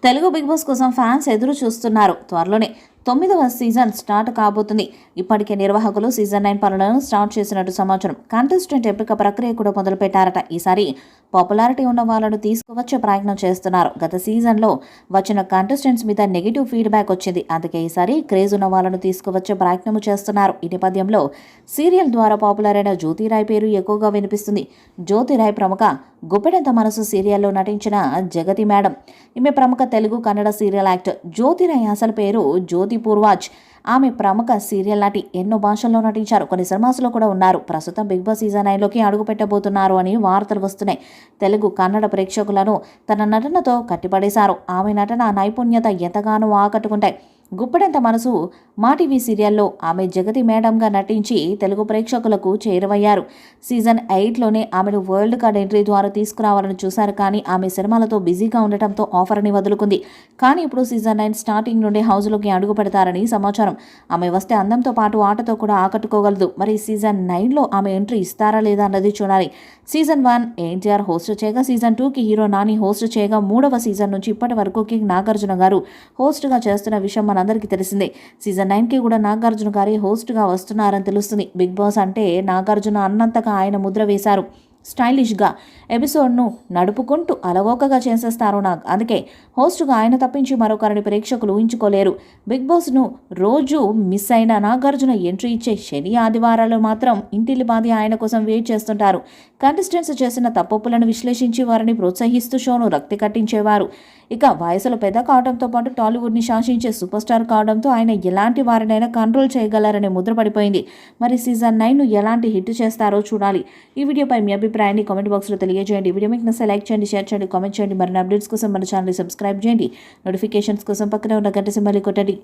Telugu big boss కోసం fans ఎదురు చూస్తున్నారు. త్వరలోనే 9వ సీజన్ స్టార్ట్ కాబోతుంది. ఇప్పటికే నిర్వాహకులు సీజన్ 9 పనులను స్టార్ట్ చేసినట్టు సమాచారం. కంటెస్టెంట్ ఎంపిక ప్రక్రియ కూడా మొదలుపెట్టారట. ఈసారి పాపులారిటీ ఉన్న వాళ్ళను తీసుకువచ్చే ప్రయత్నం చేస్తున్నారు. గత సీజన్లో వచ్చిన కంటెస్టెంట్స్ మీద నెగిటివ్ ఫీడ్బ్యాక్ వచ్చింది. అందుకే ఈసారి క్రేజ్ ఉన్న వాళ్ళను తీసుకువచ్చే ప్రయత్నం చేస్తున్నారు. ఈ నేపథ్యంలో సీరియల్ ద్వారా పాపులర్ అయిన జ్యోతిరాయ్ పేరు ఎక్కువగా వినిపిస్తుంది. జ్యోతిరాయ్ ప్రముఖ గుప్పెడంత మనసు సీరియల్లో నటించిన జగతి మేడం. ఈమె ప్రముఖ తెలుగు కన్నడ సీరియల్ యాక్టర్. జ్యోతిరాయ్ అసలు పేరు జ్యోతి పూర్వాజ్. ఆమె ప్రముఖ సీరియల్ నటి. ఎన్నో భాషల్లో నటించారు. కొన్ని సినిమాస్లో కూడా ఉన్నారు. ప్రస్తుతం బిగ్ బాస్ సీజన్ 9లోకి అడుగు పెట్టబోతున్నారు అని వార్తలు వస్తున్నాయి. తెలుగు కన్నడ ప్రేక్షకులను తన నటనతో కట్టిపడేశారు. ఆమె నటన నైపుణ్యత ఎంతగానో ఆకట్టుకుంటాయి. గుప్పెడంత మనసు మా టీవీ సీరియల్లో ఆమె జగతి మేడంగా నటించి తెలుగు ప్రేక్షకులకు చేరువయ్యారు. సీజన్ 8లోనే ఆమెను వరల్డ్ కార్డ్ ఎంట్రీ ద్వారా తీసుకురావాలని చూశారు. కానీ ఆమె సినిమాలతో బిజీగా ఉండటంతో ఆఫర్ని వదులుకుంది. కానీ ఇప్పుడు సీజన్ 9 స్టార్టింగ్ నుండి హౌస్లోకి అడుగు పెడతారని సమాచారం. ఆమె వస్తే అందంతో పాటు ఆటతో కూడా ఆకట్టుకోగలదు. మరి సీజన్ 9లో ఆమె ఎంట్రీ ఇస్తారా లేదా అన్నది చూడాలి. సీజన్ 1 ఎన్టీఆర్ హోస్ట్ చేయగా, సీజన్ 2కి హీరో నాని హోస్ట్ చేయగా, 3వ సీజన్ నుంచి ఇప్పటి వరకు కింగ్ నాగార్జున గారు హోస్ట్గా చేస్తున్న విషయం మనందరికీ తెలిసిందే. సీజన్ 9కి కూడా నాగార్జున గారి హోస్ట్గా వస్తున్నారని తెలుస్తుంది. బిగ్ బాస్ అంటే నాగార్జున అన్నంతగా ఆయన ముద్ర వేశారు. స్టైలిష్గా ఎపిసోడ్ను నడుపుకుంటూ అలవోకగా చేసేస్తారు నాగ్. అందుకే హోస్ట్గా ఆయన తప్పించి మరొకరిని ప్రేక్షకులు ఊహించుకోలేరు. బిగ్ బాస్ను రోజు మిస్ అయిన నాగార్జున ఎంట్రీ ఇచ్చే శని ఆదివారాలు మాత్రం ఇంటిల్లిపాది ఆయన కోసం వెయిట్ చేస్తుంటారు. కంటెస్టెంట్స్ చేసిన తప్పులను విశ్లేషించి వారిని ప్రోత్సహిస్తూ షోను రక్తి కట్టించేవారు. ఇక వయసులో పెద్ద కావడంతో పాటు టాలీవుడ్ని శాసించే సూపర్ స్టార్ కావడంతో ఆయన ఎలాంటి వారినైనా కంట్రోల్ చేయగలరనే ముద్ర పడిపోయింది. మరి సీజన్ 9ను ఎలాంటి హిట్ చేస్తారో చూడాలి. ఈ వీడియోపై మీ అభిప్రాయాన్ని కామెంట్ బాక్స్లో తెలియజేయండి. వీడియో మీకు నచ్చితే లైక్ చేయండి, షేర్ చేయండి, కామెంట్ చేయండి. మరిన్ని అప్డేట్స్ కోసం మన ఛానల్ని సబ్స్క్రైబ్ చేయండి. నోటిఫికేషన్స్ కోసం పక్కనే ఉన్న గంట సింబల్ని కొట్టండి.